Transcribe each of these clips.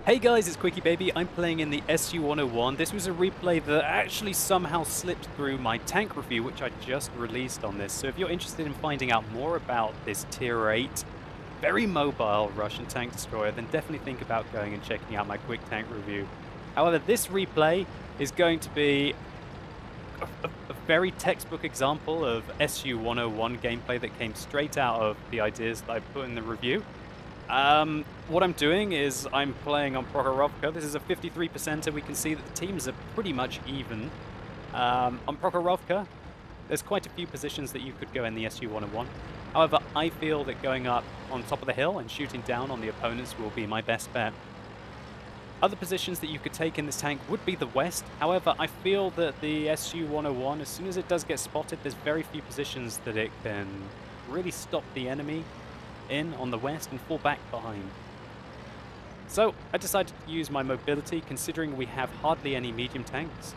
Hey guys, it's QuickyBaby. I'm playing in the SU-101. This was a replay that actually somehow slipped through my tank review, which I just released on this. So if you're interested in finding out more about this Tier 8, very mobile Russian tank destroyer, then definitely think about going and checking out my quick tank review. However, this replay is going to be a very textbook example of SU-101 gameplay that came straight out of the ideas that I put in the review. What I'm doing is I'm playing on Prokhorovka. This is a 53%, and we can see that the teams are pretty much even. On Prokhorovka, there's quite a few positions that you could go in the SU-101. However, I feel that going up on top of the hill and shooting down on the opponents will be my best bet. Other positions that you could take in this tank would be the west. However, I feel that the SU-101, as soon as it does get spotted, there's very few positions that it can really stop the enemy in on the west and fall back behind. So I decided to use my mobility, considering we have hardly any medium tanks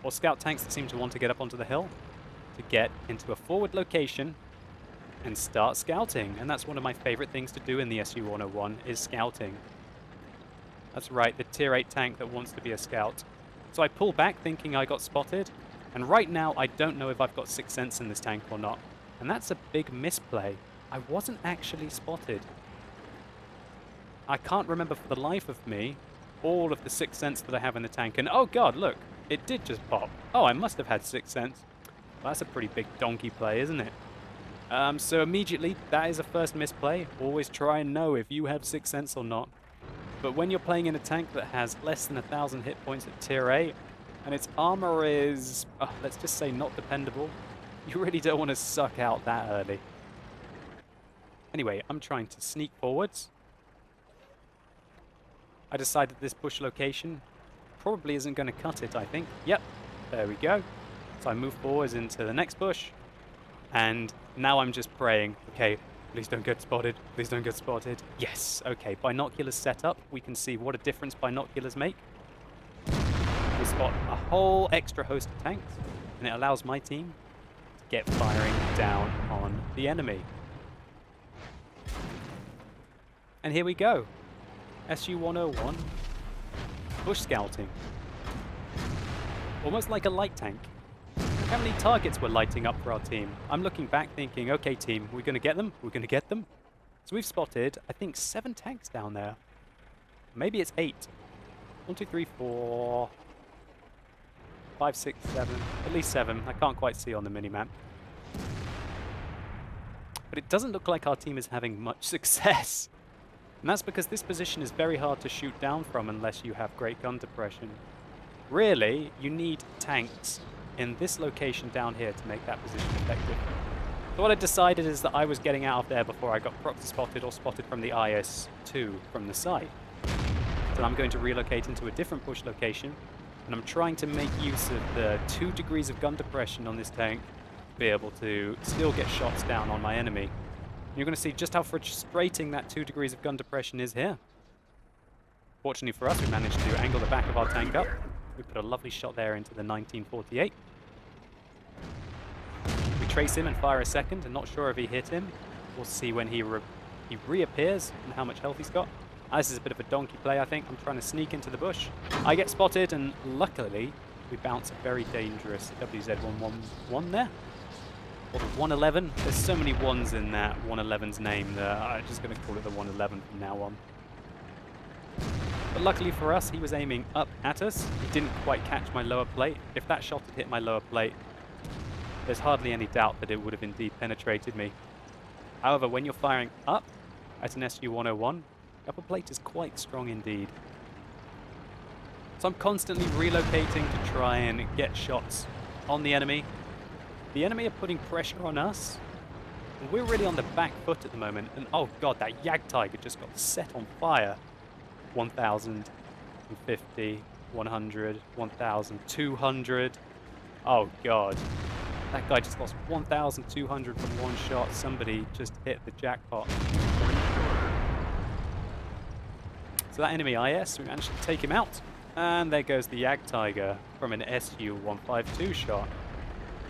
or scout tanks that seem to want to get up onto the hill, to get into a forward location and start scouting. And that's one of my favorite things to do in the SU-101 is scouting. That's right, the Tier 8 tank that wants to be a scout. So I pull back thinking I got spotted, and right now I don't know if I've got Sixth Sense in this tank or not. And that's a big misplay. I wasn't actually spotted. I can't remember for the life of me all of the Sixth Sense that I have in the tank. And oh god, look, it did just pop. Oh, I must have had Sixth Sense. Well, that's a pretty big donkey play, isn't it? So immediately, that is a first misplay. Always try and know if you have Sixth Sense or not. But when you're playing in a tank that has less than 1,000 hit points at Tier 8, and its armor is, let's just say, not dependable, you really don't want to suck out that early. Anyway, I'm trying to sneak forwards. I decided this bush location probably isn't going to cut it, I think. Yep, there we go. So I move forwards into the next bush. And now I'm just praying, okay, please don't get spotted, please don't get spotted. Yes, okay, binoculars set up. We can see what a difference binoculars make. We spot a whole extra host of tanks, and it allows my team to get firing down on the enemy. And here we go. SU-101. Bush scouting. Almost like a light tank. How many targets we're lighting up for our team? I'm looking back thinking, okay team, we're going to get them? We're going to get them? So we've spotted, I think, 7 tanks down there. Maybe it's 8. 1, 2, 3, 4... 5, 6, 7. At least 7. I can't quite see on the minimap. But it doesn't look like our team is having much success. And that's because this position is very hard to shoot down from unless you have great gun depression. Really, you need tanks in this location down here to make that position effective. So what I decided is that I was getting out of there before I got proxy spotted or spotted from the IS-2 from the side. So I'm going to relocate into a different push location, and I'm trying to make use of the 2 degrees of gun depression on this tank to be able to still get shots down on my enemy. You're going to see just how frustrating that 2 degrees of gun depression is here. Fortunately for us, we managed to angle the back of our tank up. We put a lovely shot there into the 1948. We trace him and fire a second, and not sure if he hit him. We'll see when he reappears and how much health he's got. This is a bit of a donkey play, I think. I'm trying to sneak into the bush. I get spotted, and luckily, we bounce a very dangerous WZ-111 there. Or the 111. There's so many ones in that 111's name that I'm just going to call it the 111 from now on. But luckily for us, he was aiming up at us. He didn't quite catch my lower plate. If that shot had hit my lower plate, there's hardly any doubt that it would have indeed penetrated me. However, when you're firing up at an SU-101, upper plate is quite strong indeed. So I'm constantly relocating to try and get shots on the enemy. The enemy are putting pressure on us. And we're really on the back foot at the moment. And oh god, that Yag Tiger just got set on fire. 1,050, 100, 1,200. Oh god. That guy just lost 1,200 from one shot. Somebody just hit the jackpot. So that enemy IS, we managed to take him out. And there goes the Yag Tiger from an SU-152 shot.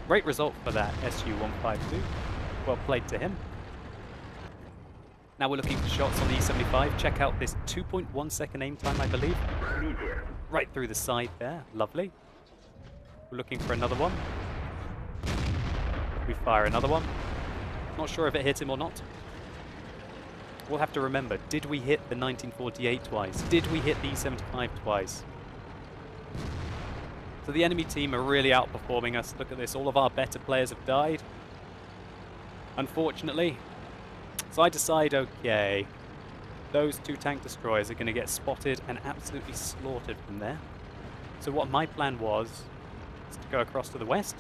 Great result for that SU-152. Well played to him. Now we're looking for shots on the E75. Check out this 2.1 second aim time, I believe. Right through the side there. Lovely. We're looking for another one. We fire another one. Not sure if it hit him or not. We'll have to remember, did we hit the 1948 twice? Did we hit the E75 twice? So the enemy team are really outperforming us. Look at this, all of our better players have died, unfortunately. So I decide, okay, those two tank destroyers are going to get spotted and absolutely slaughtered from there. So what my plan was to go across to the west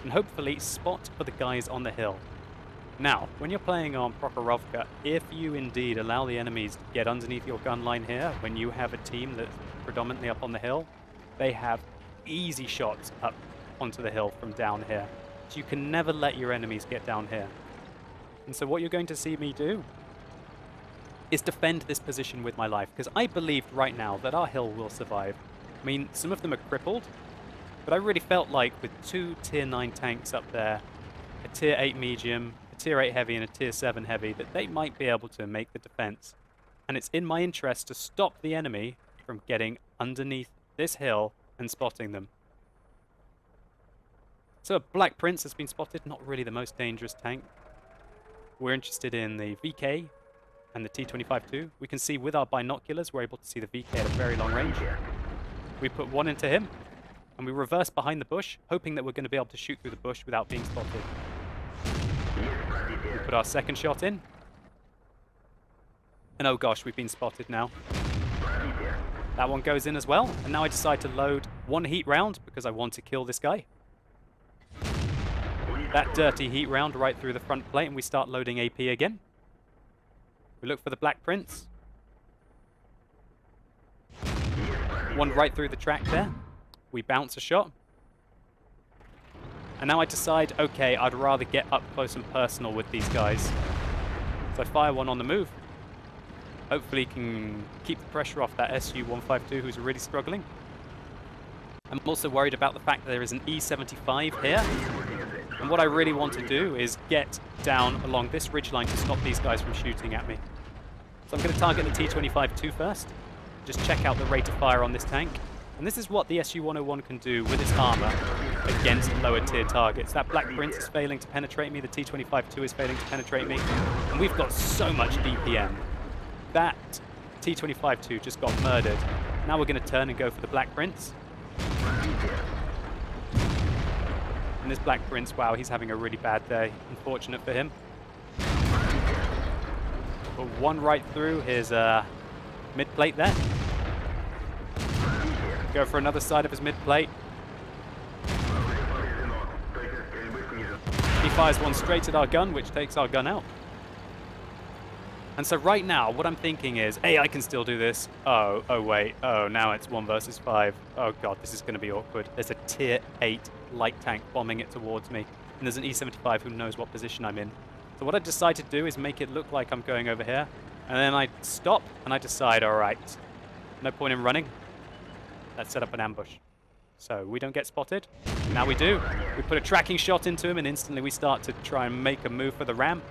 and hopefully spot for the guys on the hill. Now, when you're playing on Prokhorovka, if you indeed allow the enemies to get underneath your gun line here, when you have a team that's predominantly up on the hill, they have easy shots up onto the hill from down here. So you can never let your enemies get down here. And so what you're going to see me do is defend this position with my life, because I believed right now that our hill will survive. I mean, some of them are crippled, but I really felt like with two tier 9 tanks up there, a tier 8 medium, tier 8 heavy and a tier 7 heavy, that they might be able to make the defense. And it's in my interest to stop the enemy from getting underneath this hill and spotting them. So a Black Prince has been spotted, not really the most dangerous tank. We're interested in the VK and the T-25-2. We can see with our binoculars, we're able to see the VK at a very long range. We put one into him, and we reverse behind the bush, hoping that we're going to be able to shoot through the bush without being spotted. We put our second shot in. And oh gosh, we've been spotted now. That one goes in as well. And now I decide to load one heat round because I want to kill this guy. That dirty heat round right through the front plate, and we start loading AP again. We look for the Black Prince. One right through the track there. We bounce a shot. And now I decide, okay, I'd rather get up close and personal with these guys. So I fire one on the move. Hopefully can keep the pressure off that SU-152 who's really struggling. I'm also worried about the fact that there is an E75 here. And what I really want to do is get down along this ridgeline to stop these guys from shooting at me. So I'm going to target the T-25-2 first. Just check out the rate of fire on this tank. And this is what the SU-101 can do with its armor against lower tier targets. That Black Prince is failing to penetrate me, the T-25-2 is failing to penetrate me, and we've got so much DPM. That T-25-2 just got murdered. Now we're going to turn and go for the Black Prince. And this Black Prince, wow, he's having a really bad day. Unfortunate for him. Put one right through his mid-plate there. Go for another side of his mid-plate. He fires one straight at our gun, which takes our gun out. And so right now, what I'm thinking is, hey, I can still do this. Oh wait, now it's 1 versus 5. Oh god, this is going to be awkward. There's a tier 8 light tank bombing it towards me. And there's an E75 who knows what position I'm in. So what I decide to do is make it look like I'm going over here. And then I stop, and I decide, all right, no point in running. Let's set up an ambush. So we don't get spotted. Now we do. We put a tracking shot into him, and instantly we start to try and make a move for the ram.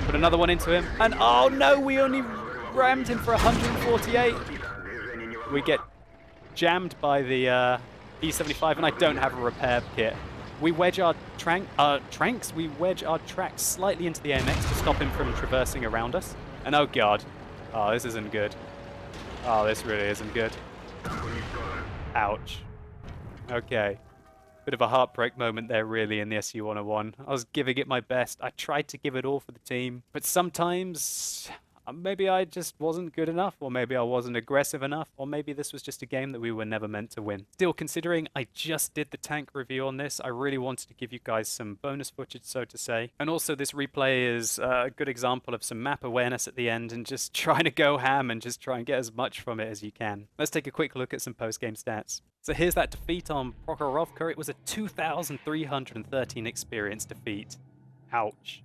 Put another one into him, and oh no, we only rammed him for 148. We get jammed by the E75, and I don't have a repair kit. We wedge our tranks, we wedge our tracks slightly into the AMX to stop him from traversing around us. And oh god, oh, this isn't good. Oh, this really isn't good. Ouch. Okay. Bit of a heartbreak moment there, really, in the SU-101. I was giving it my best. I tried to give it all for the team. But sometimes, maybe I just wasn't good enough, or maybe I wasn't aggressive enough, or maybe this was just a game that we were never meant to win. Still, considering I just did the tank review on this, I really wanted to give you guys some bonus footage, so to say. And also, this replay is a good example of some map awareness at the end, and just trying to go ham and just try and get as much from it as you can. Let's take a quick look at some post-game stats. So here's that defeat on Prokhorovka. It was a 2,313 experience defeat. Ouch.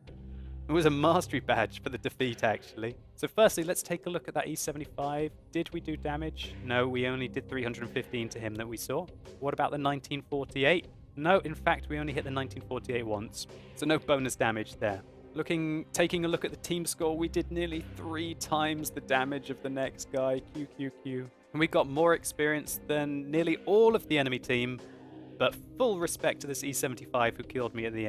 It was a mastery badge for the defeat, actually. So firstly, let's take a look at that E75. Did we do damage? No, we only did 315 to him that we saw. What about the 1948? No, in fact, we only hit the 1948 once. So no bonus damage there. Taking a look at the team score, we did nearly 3 times the damage of the next guy, QQQ. And we got more experience than nearly all of the enemy team, but full respect to this E75 who killed me at the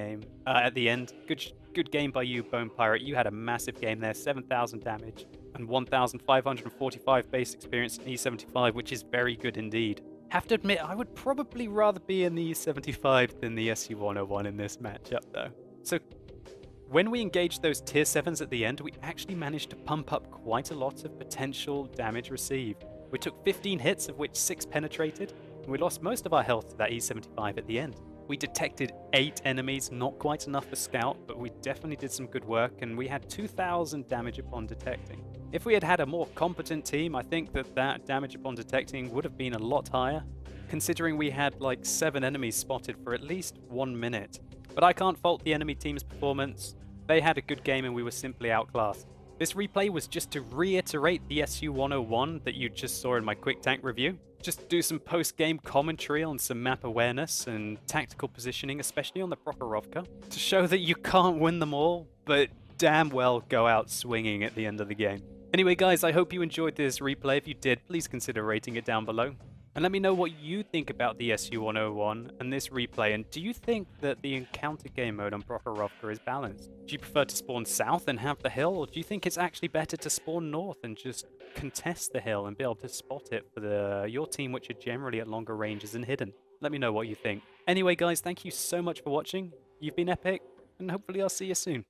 end. Good game by you, Bone Pirate. You had a massive game there, 7,000 damage and 1,545 base experience in E75, which is very good indeed. Have to admit, I would probably rather be in the E75 than the SU-101 in this matchup, though. So, when we engaged those tier 7s at the end, we actually managed to pump up quite a lot of potential damage received. We took 15 hits, of which 6 penetrated, and we lost most of our health to that E75 at the end. We detected 8 enemies, not quite enough for scout, but we definitely did some good work, and we had 2,000 damage upon detecting. If we had had a more competent team, I think that damage upon detecting would have been a lot higher, considering we had like 7 enemies spotted for at least 1 minute. But I can't fault the enemy team's performance. They had a good game and we were simply outclassed. This replay was just to reiterate the SU-101 that you just saw in my quick tank review. Just do some post-game commentary on some map awareness and tactical positioning, especially on the Prokhorovka, to show that you can't win them all, but damn well go out swinging at the end of the game. Anyway guys, I hope you enjoyed this replay. If you did, please consider rating it down below. And let me know what you think about the SU-101 and this replay, and do you think that the encounter game mode on Prokhorovka is balanced? Do you prefer to spawn south and have the hill, or do you think it's actually better to spawn north and just contest the hill and be able to spot it for your team, which are generally at longer ranges and hidden? Let me know what you think. Anyway guys, thank you so much for watching. You've been epic, and hopefully I'll see you soon.